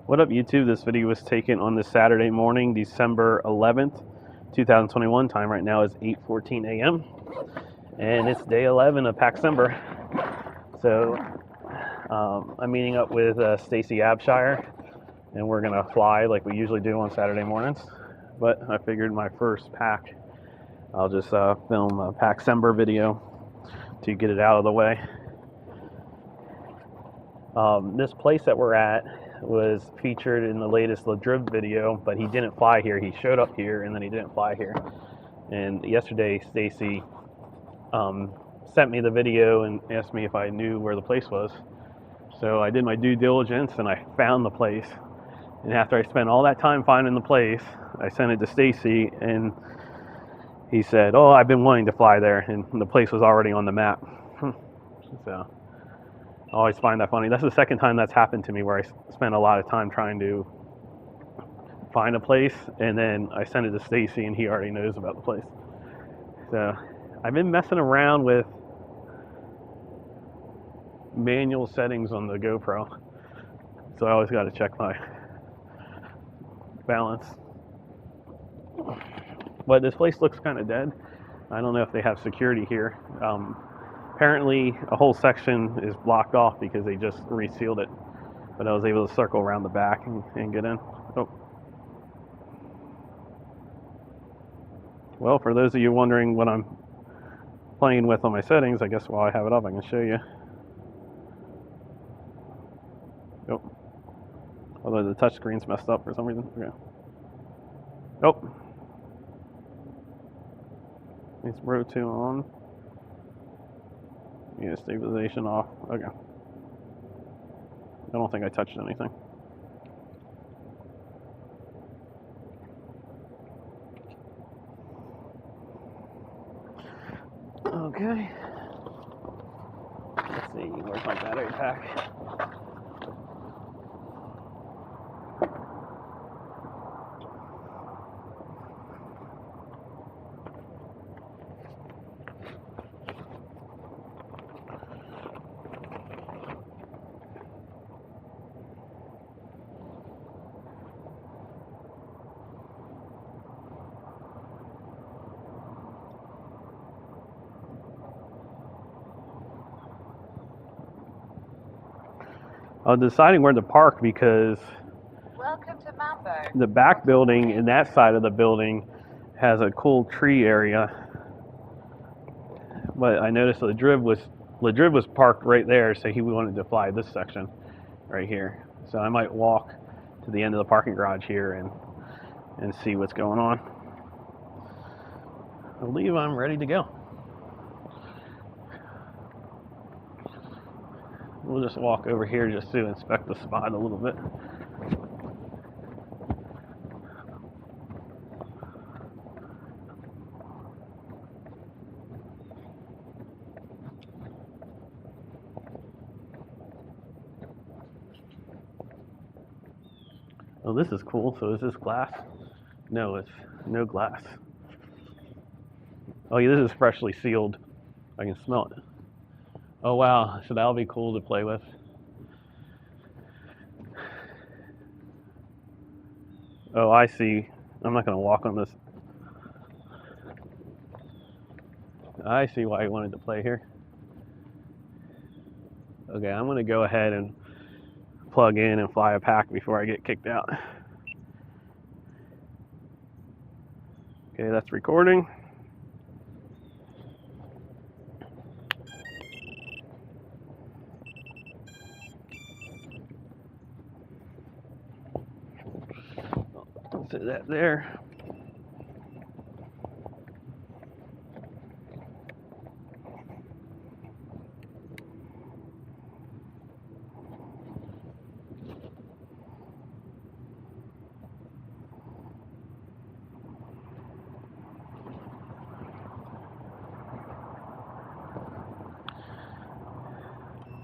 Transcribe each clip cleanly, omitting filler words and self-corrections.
What up, YouTube? This video was taken on this Saturday morning, December 11th, 2021. Time right now is 8:14 a.m. and it's day 11 of Packcember. So I'm meeting up with Stacy Abshire, and we're gonna fly like we usually do on Saturday mornings. But I figured my first pack, I'll just film a Packcember video to get it out of the way. This place that we're at was featured in the latest LaDriv video, but he didn't fly here. He showed up here and then he didn't fly here. And yesterday, Stacy sent me the video and asked me if I knew where the place was. So I did my due diligence and I found the place. And after I spent all that time finding the place, I sent it to Stacy and he said, "Oh, I've been wanting to fly there," and the place was already on the map. So I always find that funny. That's the second time that's happened to me, where I spent a lot of time trying to find a place, and then I send it to Stacy, and he already knows about the place. So I've been messing around with manual settings on the GoPro, so I always got to check my balance. But this place looks kind of dead. I don't know if they have security here. Apparently a whole section is blocked off because they just resealed it, but I was able to circle around the back and get in. Oh. Well, for those of you wondering what I'm playing with on my settings, I guess while I have it up, I can show you. Oh. Although the touch screen's messed up for some reason. Okay. Oh. It's Pro 2 on. Yeah, stabilization off. Okay. I don't think I touched anything. Okay. Let's see, where's my battery pack? I was deciding where to park because the back building and that side of the building has a cool tree area. But I noticed LaDriv was parked right there, so he wanted to fly this section right here. So I might walk to the end of the parking garage here and see what's going on. I believe I'm ready to go. We'll just walk over here just to inspect the spot a little bit. Oh, this is cool. So is this glass? No, it's no glass. Oh yeah, this is freshly sealed. I can smell it. Oh wow, so that'll be cool to play with. Oh, I see. I'm not going to walk on this. I see why he wanted to play here. Okay, I'm going to go ahead and plug in and fly a pack before I get kicked out. Okay, that's recording. Set that there.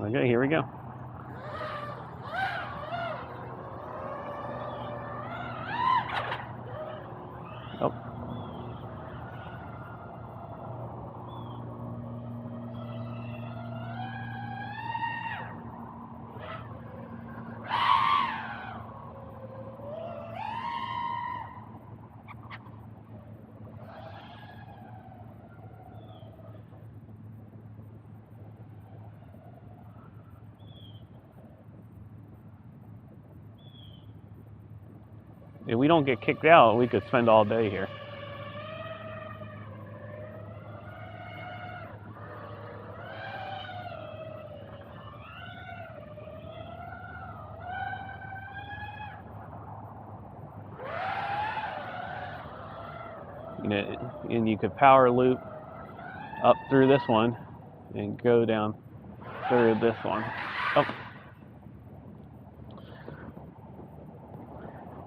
Okay, here we go. Oh. If we don't get kicked out, we could spend all day here. You know, and you could power loop up through this one and go down through this one. Oh.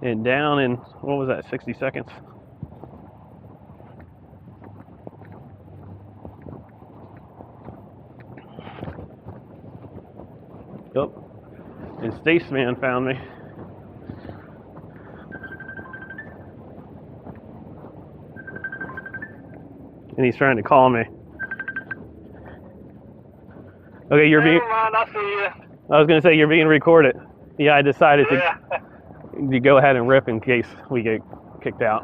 And down in, what was that, 60 seconds? Yep. And Spaceman found me. And he's trying to call me. Okay, you're being. I see you. I was gonna say you're being recorded. Yeah, I decided to go ahead and rip in case we get kicked out.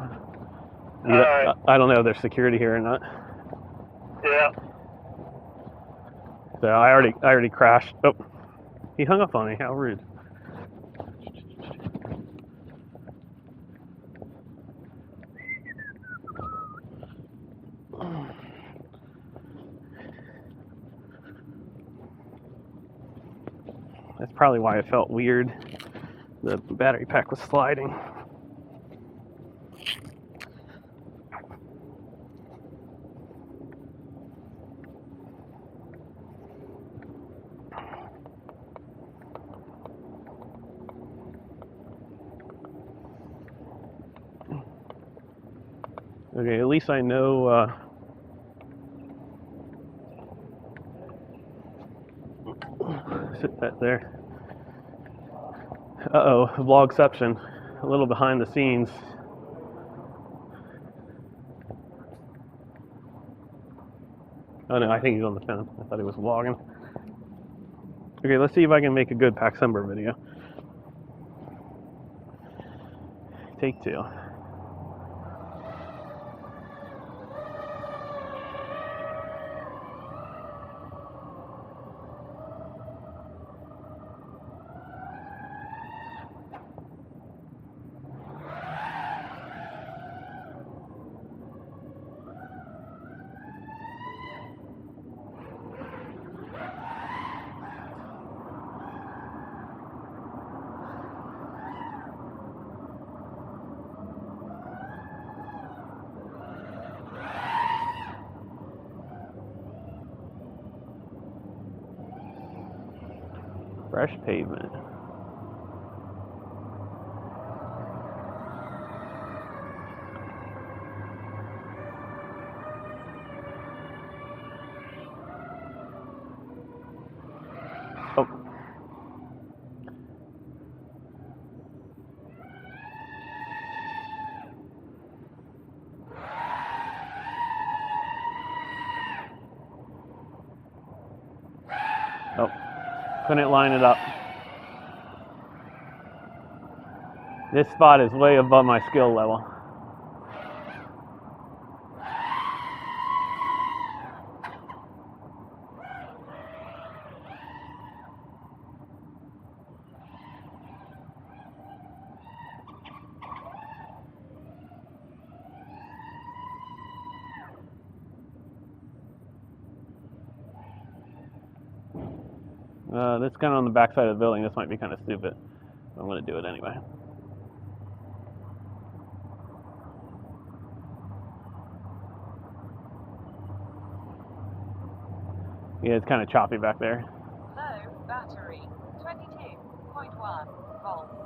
Right. I don't know if there's security here or not. Yeah. So I already crashed. Oh, he hung up on me. How rude. That's probably why it felt weird. The battery pack was sliding. Okay, at least I know sit that there. Uh-oh, vlogception. A little behind the scenes. Oh no, I think he's on the phone. I thought he was vlogging. Okay, let's see if I can make a good Paxember video. Take two. Fresh pavement. Oh. Oh. Couldn't line it up. This spot is way above my skill level. That's kind of on the back side of the building. This might be kind of stupid. I'm going to do it anyway. Yeah, it's kind of choppy back there. Low battery, 22.1 volts.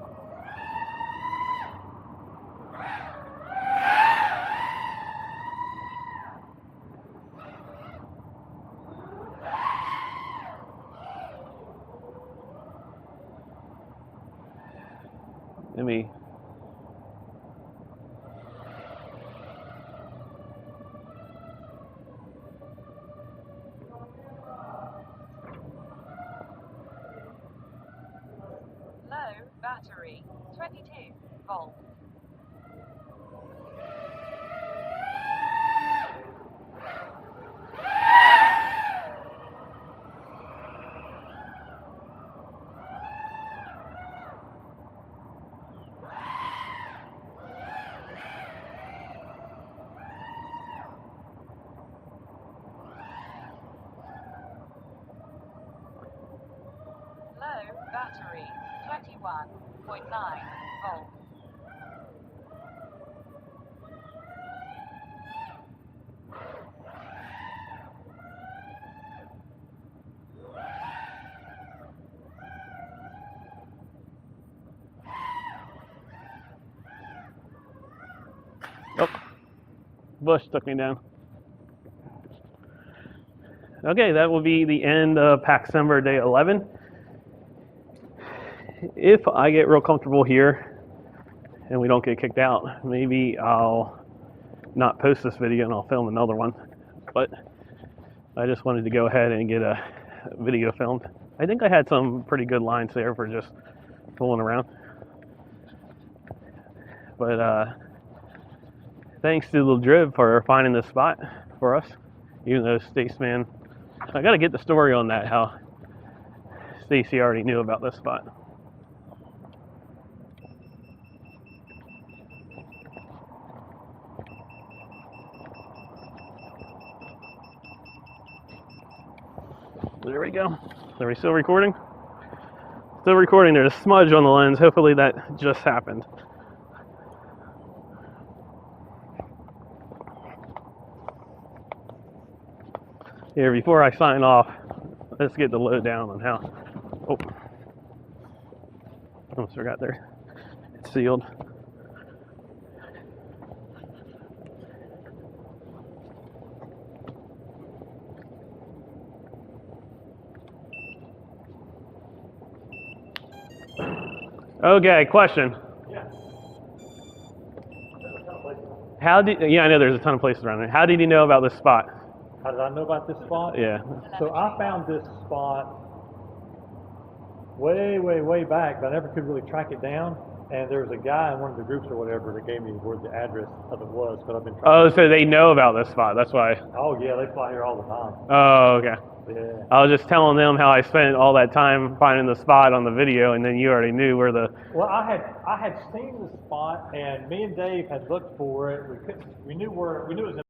Let me. Low battery, 22 volts. battery, 21.9 volts. Oh, bush took me down. Okay, that will be the end of Paxember day 11. If I get real comfortable here and we don't get kicked out, maybe I'll not post this video and I'll film another one. But I just wanted to go ahead and get a video filmed. I think I had some pretty good lines there for just fooling around. But thanks to Lil Drib for finding this spot for us, even though Staceman, I gotta get the story on that, how Stacy already knew about this spot. There we go. Are we still recording? Still recording. There's a smudge on the lens. Hopefully that just happened. Here, before I sign off, let's get the lowdown on how. Oh, almost forgot there. It's sealed. Okay, question. Yeah. How did? Yeah, I know there's a ton of places around there. How did you know about this spot? How did I know about this spot? Yeah. So I found this spot way back, but I never could really track it down. And there was a guy in one of the groups or whatever that gave me where the address of it was, but I've been trying. Oh, so they know about this spot. That's why. Oh yeah, they fly here all the time. Oh, okay. Yeah. I was just telling them how I spent all that time finding the spot on the video, and then you already knew where the. Well, I had seen the spot, and me and Dave had looked for it. We knew it was in,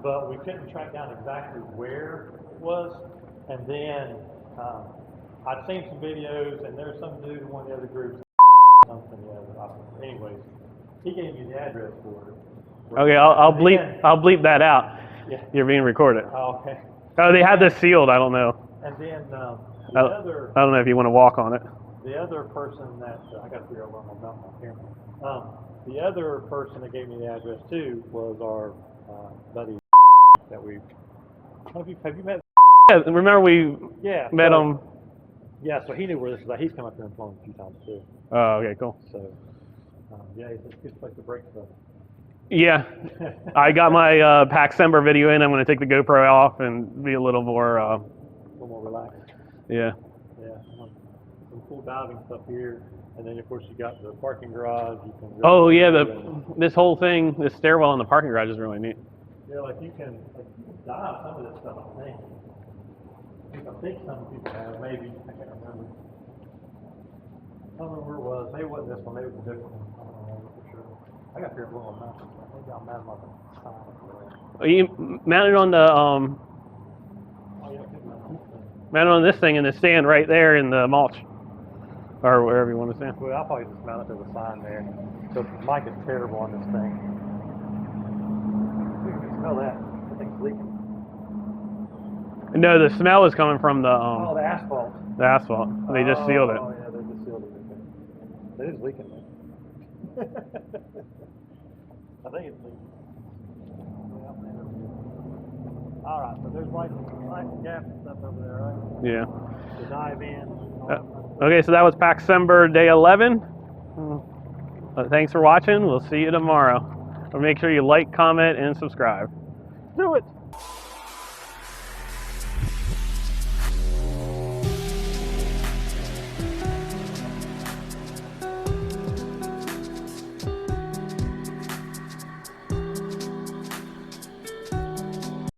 but we couldn't track down exactly where it was. And then I'd seen some videos, and there's some dude in one of the other groups. Something, yeah. Anyways, he gave me the address for it. Okay, I'll bleep that out. Yeah. You're being recorded. Oh, okay. Oh, they had this sealed. I don't know. And then I don't know if you want to walk on it. the other person that I got to figure out where I'm on my camera. The other person that gave me the address too was our buddy that we. Have you met? Yeah, remember we met him. Yeah, so he knew where this was at. He's come up here and flown a few times too. Oh, okay, cool. So, yeah, it's a good place to break stuff. Yeah, I got my Paxember video in. I'm going to take the GoPro off and be a little more. A little more relaxed. Yeah. Yeah, some cool diving stuff here, and then of course you got the parking garage. You can. Oh yeah, this whole thing, this stairwell in the parking garage is really neat. Yeah, like you can dive some of this stuff. I think some people have. Maybe I can't remember. I don't know where it was. Maybe it wasn't this one. Maybe it was a different one. I don't know for sure. I got here a little mountain. Maybe I'll mount my sign. Are you mounted on the mounted on this thing in the stand right there in the mulch, or wherever you want to stand. Well, I'll probably just mount it to the sign there. So the mic is terrible on this thing. You can smell that. The thing's leaking. No, the smell is coming from the Oh, the asphalt. the asphalt. They just sealed it. Oh, yeah, they just sealed it. It is leaking. I think it's leaking. All right, so there's light gas and stuff over there, right? Yeah. To dive in. Okay, so that was Paxember day 11. Thanks for watching. We'll see you tomorrow. Make sure you like, comment, and subscribe. Do it.